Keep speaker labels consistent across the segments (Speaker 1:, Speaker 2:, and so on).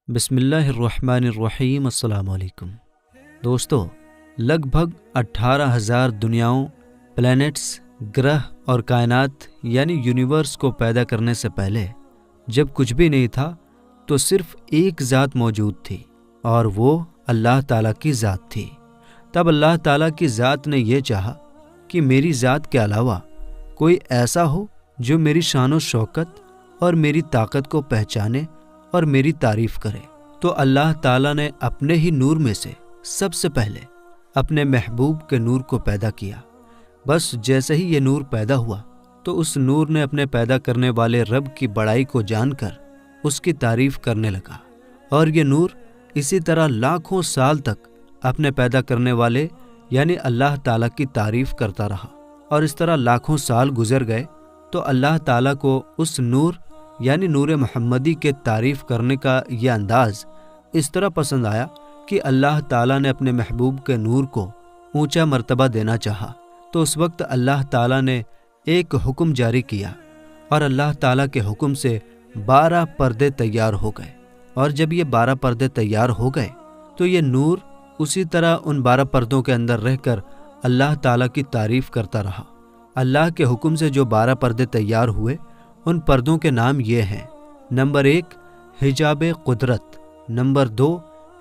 Speaker 1: بسم اللہ الرحمن الرحیم۔ السلام علیکم دوستو، لگ بھگ 18,000 دنیاؤں، پلینٹس، گرہ اور کائنات یعنی یونیورس کو پیدا کرنے سے پہلے جب کچھ بھی نہیں تھا تو صرف ایک ذات موجود تھی اور وہ اللہ تعالیٰ کی ذات تھی۔ تب اللہ تعالیٰ کی ذات نے یہ چاہا کہ میری ذات کے علاوہ کوئی ایسا ہو جو میری شان و شوکت اور میری طاقت کو پہچانے اور میری تعریف کرے، تو اللہ تعالیٰ نے اپنے ہی نور میں سے سب سے پہلے اپنے محبوب کے نور کو پیدا کیا۔ بس جیسے ہی یہ نور پیدا ہوا تو اس نور نے اپنے پیدا کرنے والے رب کی بڑائی کو جان کر اس کی تعریف کرنے لگا، اور یہ نور اسی طرح لاکھوں سال تک اپنے پیدا کرنے والے یعنی اللہ تعالیٰ کی تعریف کرتا رہا۔ اور اس طرح لاکھوں سال گزر گئے تو اللہ تعالیٰ کو اس نور یعنی نور محمدی کے تعریف کرنے کا یہ انداز اس طرح پسند آیا کہ اللہ تعالیٰ نے اپنے محبوب کے نور کو اونچا مرتبہ دینا چاہا۔ تو اس وقت اللہ تعالیٰ نے ایک حکم جاری کیا، اور اللہ تعالیٰ کے حکم سے 12 پردے تیار ہو گئے۔ اور جب یہ 12 پردے تیار ہو گئے تو یہ نور اسی طرح ان 12 پردوں کے اندر رہ کر اللہ تعالیٰ کی تعریف کرتا رہا۔ اللہ کے حکم سے جو 12 پردے تیار ہوئے، ان پردوں کے نام یہ ہیں: نمبر 1 حجاب قدرت، نمبر 2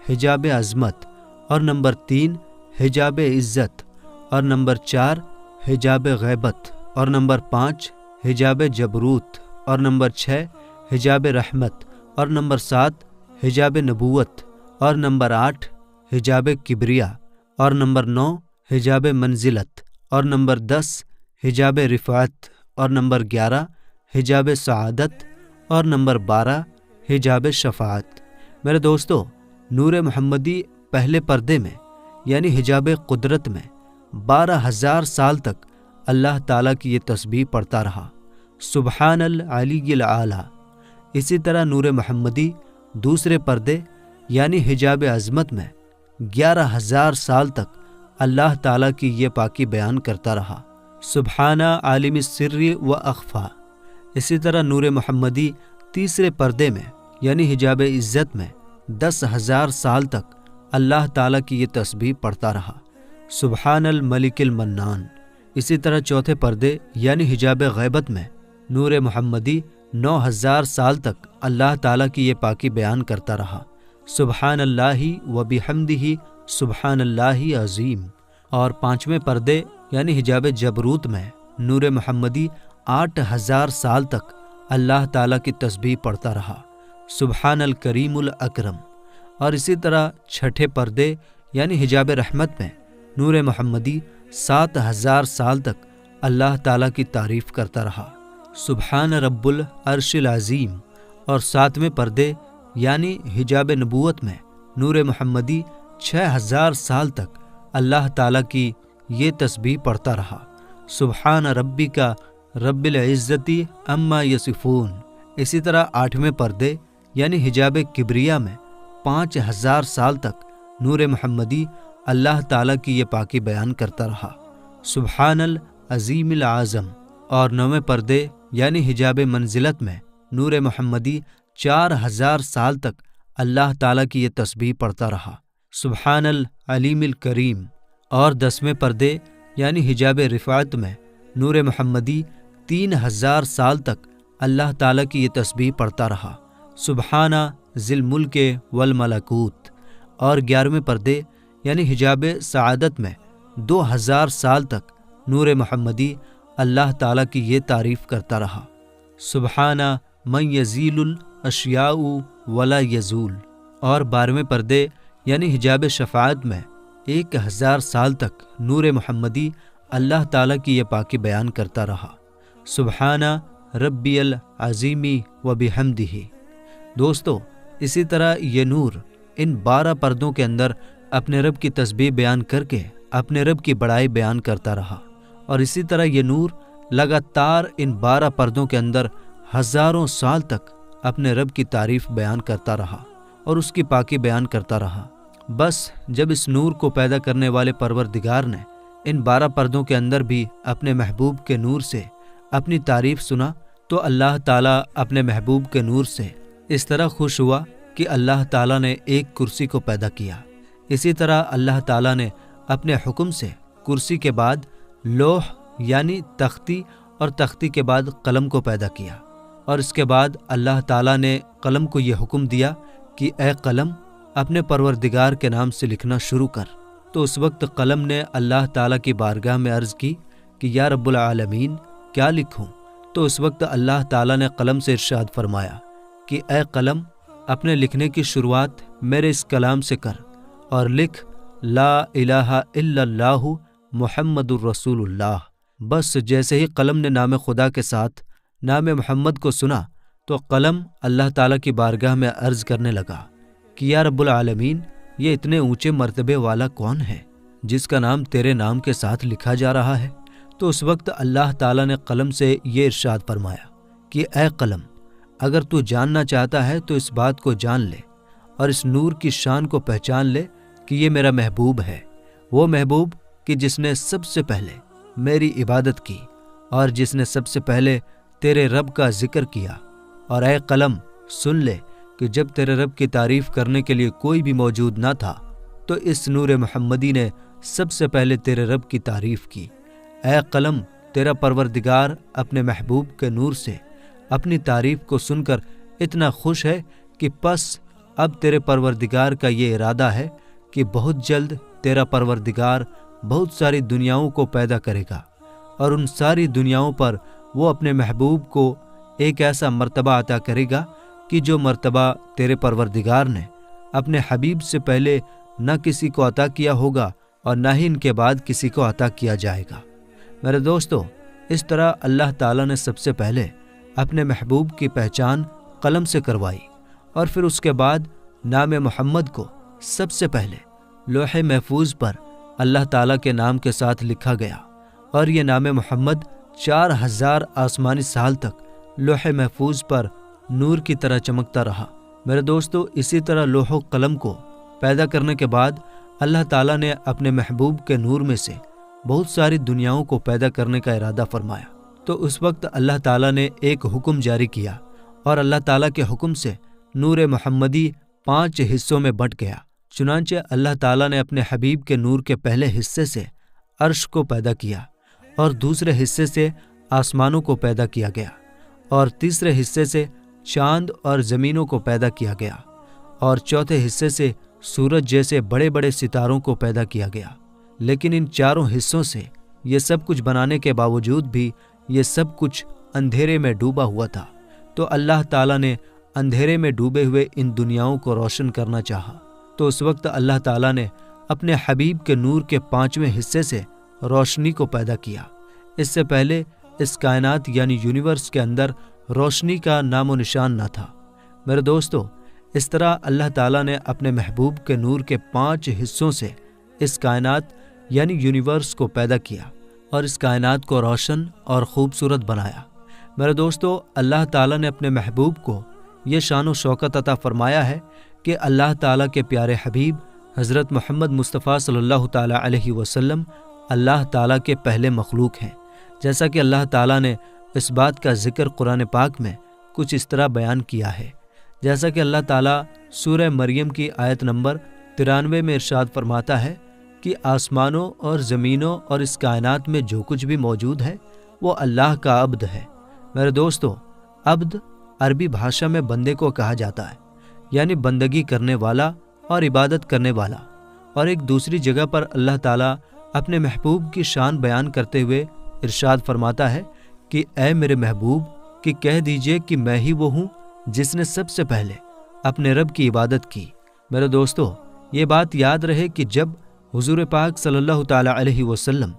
Speaker 1: حجاب عظمت، اور نمبر 3 حجاب عزت، اور نمبر 4 حجاب غیبت، اور نمبر 5 حجاب جبروت، اور نمبر 6 حجاب رحمت، اور نمبر 7 حجاب نبوت، اور نمبر 8 حجاب کبریا، اور نمبر 9 حجاب منزلت، اور نمبر 10 حجاب رفعت، اور نمبر 11 حجاب سعادت، اور نمبر 12 حجاب شفاعت۔ میرے دوستو، نور محمدی پہلے پردے میں یعنی حجاب قدرت میں 12,000 سال تک اللہ تعالیٰ کی یہ تسبیح پڑھتا رہا، سبحان العلی الاعلیٰ۔ اسی طرح نور محمدی دوسرے پردے یعنی حجاب عظمت میں 11,000 سال تک اللہ تعالیٰ کی یہ پاکی بیان کرتا رہا، سبحان عالم السر و اخفا۔ اسی طرح نور محمدی تیسرے پردے میں یعنی حجاب عزت میں 10,000 سال تک اللہ تعالیٰ کی یہ تسبیح پڑھتا رہا، سبحان الملک المنان۔ اسی طرح چوتھے پردے یعنی حجاب غیبت میں نور محمدی 9,000 سال تک اللہ تعالیٰ کی یہ پاکی بیان کرتا رہا، سبحان اللہ و بحمدہ سبحان اللہ عظیم۔ اور پانچویں پردے یعنی حجاب جبروت میں نور محمدی 8,000 سال تک اللہ تعالیٰ کی تسبیح پڑھتا رہا، سبحان الکریم الاکرم۔ اور اسی طرح چھٹے پردے یعنی حجاب رحمت میں نور محمدی 7,000 سال تک اللہ تعالیٰ کی تعریف کرتا رہا، سبحان رب العرش العظیم۔ اور ساتویں پردے یعنی حجاب نبوت میں نور محمدی 6,000 سال تک اللہ تعالیٰ کی یہ تسبیح پڑھتا رہا، سبحان ربک رب العزتی عما یصفون۔ اسی طرح 8ویں پردے یعنی حجاب کبریا میں 5,000 سال تک نور محمدی اللہ تعالیٰ کی یہ پاکی بیان کرتا رہا، سبحان العظیم العظم۔ اور 9ویں پردے یعنی حجاب منزلت میں نور محمدی 4,000 سال تک اللہ تعالیٰ کی یہ تسبیح پڑھتا رہا، سبحان العلیم الکریم۔ اور 10ویں پردے یعنی حجاب رفعت میں نور محمدی 3,000 سال تک اللہ تعالیٰ کی یہ تسبیح پڑھتا رہا، سبحان ذی الملک والملکوت۔ اور 11ویں پردے یعنی حجاب سعادت میں 2,000 سال تک نور محمدی اللہ تعالیٰ کی یہ تعریف کرتا رہا، سبحان من یزیل الاشیاء ولا یزول۔ اور 12ویں پردے یعنی حجاب شفاعت میں 1,000 سال تک نور محمدی اللہ تعالیٰ کی یہ پاکی بیان کرتا رہا، سبحان ربی العظیم و بحمدہ۔ دوستو، اسی طرح یہ نور ان 12 پردوں کے اندر اپنے رب کی تسبیح بیان کر کے اپنے رب کی بڑائی بیان کرتا رہا، اور اسی طرح یہ نور لگاتار ان 12 پردوں کے اندر ہزاروں سال تک اپنے رب کی تعریف بیان کرتا رہا اور اس کی پاکی بیان کرتا رہا۔ بس جب اس نور کو پیدا کرنے والے پروردگار نے ان 12 پردوں کے اندر بھی اپنے محبوب کے نور سے اپنی تعریف سنا تو اللہ تعالیٰ اپنے محبوب کے نور سے اس طرح خوش ہوا کہ اللہ تعالیٰ نے ایک کرسی کو پیدا کیا، اسی طرح اللہ تعالیٰ نے اپنے حکم سے کرسی کے بعد لوح یعنی تختی اور تختی کے بعد قلم کو پیدا کیا، اور اس کے بعد اللہ تعالیٰ نے قلم کو یہ حکم دیا کہ اے قلم اپنے پروردگار کے نام سے لکھنا شروع کر۔ تو اس وقت قلم نے اللہ تعالیٰ کی بارگاہ میں عرض کی کہ یا رب العالمین کیا لکھوں؟ تو اس وقت اللہ تعالیٰ نے قلم سے ارشاد فرمایا کہ اے قلم اپنے لکھنے کی شروعات میرے اس کلام سے کر اور لکھ لا الہ الا اللہ محمد الرسول اللہ۔ بس جیسے ہی قلم نے نام خدا کے ساتھ نام محمد کو سنا تو قلم اللہ تعالیٰ کی بارگاہ میں عرض کرنے لگا کہ یا رب العالمین یہ اتنے اونچے مرتبے والا کون ہے جس کا نام تیرے نام کے ساتھ لکھا جا رہا ہے؟ تو اس وقت اللہ تعالیٰ نے قلم سے یہ ارشاد فرمایا کہ اے قلم اگر تو جاننا چاہتا ہے تو اس بات کو جان لے اور اس نور کی شان کو پہچان لے کہ یہ میرا محبوب ہے، وہ محبوب کہ جس نے سب سے پہلے میری عبادت کی اور جس نے سب سے پہلے تیرے رب کا ذکر کیا۔ اور اے قلم سن لے کہ جب تیرے رب کی تعریف کرنے کے لیے کوئی بھی موجود نہ تھا تو اس نور محمدی نے سب سے پہلے تیرے رب کی تعریف کی۔ اے قلم تیرا پروردگار اپنے محبوب کے نور سے اپنی تعریف کو سن کر اتنا خوش ہے کہ پس اب تیرے پروردگار کا یہ ارادہ ہے کہ بہت جلد تیرا پروردگار بہت ساری دنیاؤں کو پیدا کرے گا اور ان ساری دنیاؤں پر وہ اپنے محبوب کو ایک ایسا مرتبہ عطا کرے گا کہ جو مرتبہ تیرے پروردگار نے اپنے حبیب سے پہلے نہ کسی کو عطا کیا ہوگا اور نہ ہی ان کے بعد کسی کو عطا کیا جائے گا۔ میرے دوستو، اس طرح اللہ تعالیٰ نے سب سے پہلے اپنے محبوب کی پہچان قلم سے کروائی اور پھر اس کے بعد نام محمد کو سب سے پہلے لوح محفوظ پر اللہ تعالیٰ کے نام کے ساتھ لکھا گیا، اور یہ نام محمد 4000 آسمانی سال تک لوح محفوظ پر نور کی طرح چمکتا رہا۔ میرے دوستو، اسی طرح لوح و قلم کو پیدا کرنے کے بعد اللہ تعالیٰ نے اپنے محبوب کے نور میں سے بہت ساری دنیاؤں کو پیدا کرنے کا ارادہ فرمایا۔ تو اس وقت اللہ تعالیٰ نے ایک حکم جاری کیا اور اللہ تعالیٰ کے حکم سے نور محمدی 5 حصوں میں بٹ گیا۔ چنانچہ اللہ تعالیٰ نے اپنے حبیب کے نور کے پہلے حصے سے عرش کو پیدا کیا، اور دوسرے حصے سے آسمانوں کو پیدا کیا گیا، اور تیسرے حصے سے چاند اور زمینوں کو پیدا کیا گیا، اور چوتھے حصے سے سورج جیسے بڑے بڑے ستاروں کو پیدا کیا گیا۔ لیکن ان چاروں حصوں سے یہ سب کچھ بنانے کے باوجود بھی یہ سب کچھ اندھیرے میں ڈوبا ہوا تھا۔ تو اللہ تعالیٰ نے اندھیرے میں ڈوبے ہوئے ان دنیاؤں کو روشن کرنا چاہا۔ تو اس وقت اللہ تعالیٰ نے اپنے حبیب کے نور کے 5ویں حصے سے روشنی کو پیدا کیا۔ اس سے پہلے اس کائنات یعنی یونیورس کے اندر روشنی کا نام و نشان نہ تھا۔ میرے دوستو، اس طرح اللہ تعالیٰ نے اپنے محبوب کے نور کے 5 حصوں سے اس کائنات یعنی یونیورس کو پیدا کیا اور اس کائنات کو روشن اور خوبصورت بنایا۔ میرے دوستو، اللہ تعالیٰ نے اپنے محبوب کو یہ شان و شوکت عطا فرمایا ہے کہ اللہ تعالیٰ کے پیارے حبیب حضرت محمد مصطفیٰ صلی اللہ تعالیٰ علیہ وسلم اللہ تعالیٰ کے پہلے مخلوق ہیں۔ جیسا کہ اللہ تعالیٰ نے اس بات کا ذکر قرآن پاک میں کچھ اس طرح بیان کیا ہے، جیسا کہ اللہ تعالیٰ سورہ مریم کی آیت نمبر 93 میں ارشاد فرماتا ہے کہ آسمانوں اور زمینوں اور اس کائنات میں جو کچھ بھی موجود ہے وہ اللہ کا عبد ہے۔ میرے دوستو، عبد عربی بھاشا میں بندے کو کہا جاتا ہے، یعنی بندگی کرنے والا اور عبادت کرنے والا۔ اور ایک دوسری جگہ پر اللہ تعالیٰ اپنے محبوب کی شان بیان کرتے ہوئے ارشاد فرماتا ہے کہ اے میرے محبوب کہ کہہ دیجئے کہ میں ہی وہ ہوں جس نے سب سے پہلے اپنے رب کی عبادت کی۔ میرے دوستو، یہ بات یاد رہے کہ جب حضور پاک صلی اللہ تعالیٰ علیہ وسلم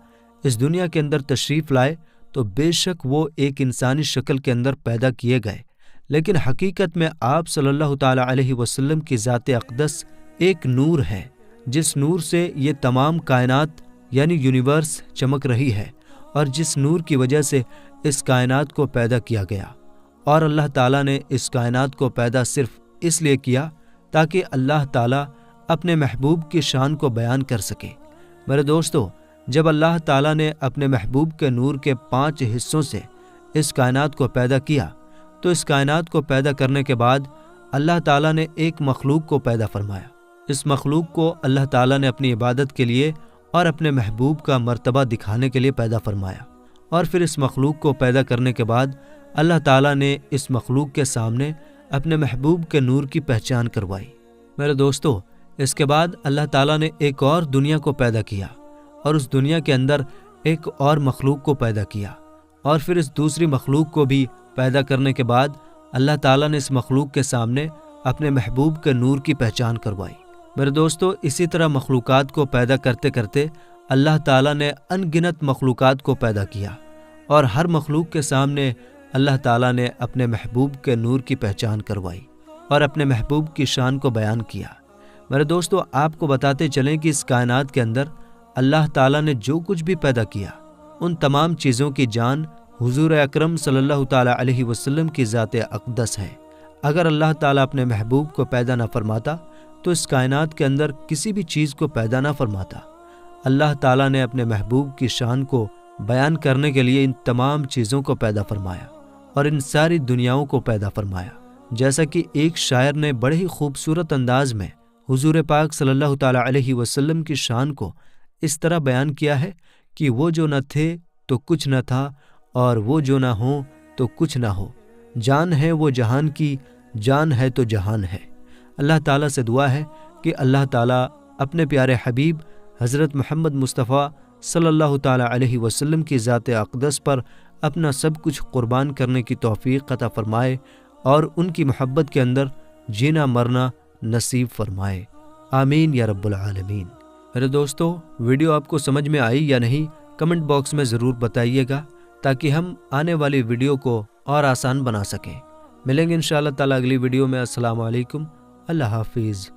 Speaker 1: اس دنیا کے اندر تشریف لائے تو بے شک وہ ایک انسانی شکل کے اندر پیدا کیے گئے، لیکن حقیقت میں آپ صلی اللہ تعالیٰ علیہ وسلم کی ذات اقدس ایک نور ہے، جس نور سے یہ تمام کائنات یعنی یونیورس چمک رہی ہے، اور جس نور کی وجہ سے اس کائنات کو پیدا کیا گیا۔ اور اللہ تعالیٰ نے اس کائنات کو پیدا صرف اس لیے کیا تاکہ اللہ تعالیٰ اپنے محبوب کی شان کو بیان کر سکے۔ میرے دوستو، جب اللہ تعالیٰ نے اپنے محبوب کے نور کے 5 حصوں سے اس کائنات کو پیدا کیا تو اس کائنات کو پیدا کرنے کے بعد اللہ تعالیٰ نے ایک مخلوق کو پیدا فرمایا۔ اس مخلوق کو اللہ تعالیٰ نے اپنی عبادت کے لیے اور اپنے محبوب کا مرتبہ دکھانے کے لیے پیدا فرمایا، اور پھر اس مخلوق کو پیدا کرنے کے بعد اللہ تعالیٰ نے اس مخلوق کے سامنے اپنے محبوب کے نور کی پہچان کروائی۔ میرے دوستو، اس کے بعد اللہ تعالیٰ نے ایک اور دنیا کو پیدا کیا، اور اس دنیا کے اندر ایک اور مخلوق کو پیدا کیا، اور پھر اس دوسری مخلوق کو بھی پیدا کرنے کے بعد اللہ تعالیٰ نے اس مخلوق کے سامنے اپنے محبوب کے نور کی پہچان کروائی۔ میرے دوستو، اسی طرح مخلوقات کو پیدا کرتے کرتے اللہ تعالیٰ نے ان گنت مخلوقات کو پیدا کیا، اور ہر مخلوق کے سامنے اللہ تعالیٰ نے اپنے محبوب کے نور کی پہچان کروائی اور اپنے محبوب کی شان کو بیان کیا۔ میرے دوستو، آپ کو بتاتے چلیں کہ اس کائنات کے اندر اللہ تعالیٰ نے جو کچھ بھی پیدا کیا، ان تمام چیزوں کی جان حضور اکرم صلی اللہ تعالیٰ علیہ وسلم کی ذات اقدس ہے۔ اگر اللہ تعالیٰ اپنے محبوب کو پیدا نہ فرماتا تو اس کائنات کے اندر کسی بھی چیز کو پیدا نہ فرماتا۔ اللہ تعالیٰ نے اپنے محبوب کی شان کو بیان کرنے کے لیے ان تمام چیزوں کو پیدا فرمایا اور ان ساری دنیاؤں کو پیدا فرمایا۔ جیسا کہ ایک شاعر نے بڑے ہی خوبصورت انداز میں حضور پاک صلی اللہ تعالیٰ علیہ وسلم کی شان کو اس طرح بیان کیا ہے کہ وہ جو نہ تھے تو کچھ نہ تھا، اور وہ جو نہ ہوں تو کچھ نہ ہو، جان ہے وہ جہان کی، جان ہے تو جہان ہے۔ اللہ تعالیٰ سے دعا ہے کہ اللہ تعالیٰ اپنے پیارے حبیب حضرت محمد مصطفیٰ صلی اللہ تعالیٰ علیہ وسلم کی ذات اقدس پر اپنا سب کچھ قربان کرنے کی توفیق عطا فرمائے اور ان کی محبت کے اندر جینا مرنا نصیب فرمائے، آمین یا رب العالمین۔ میرے دوستو، ویڈیو آپ کو سمجھ میں آئی یا نہیں، کمنٹ باکس میں ضرور بتائیے گا تاکہ ہم آنے والی ویڈیو کو اور آسان بنا سکیں۔ ملیں گے انشاءاللہ تعالیٰ اگلی ویڈیو میں۔ السلام علیکم، اللہ حافظ۔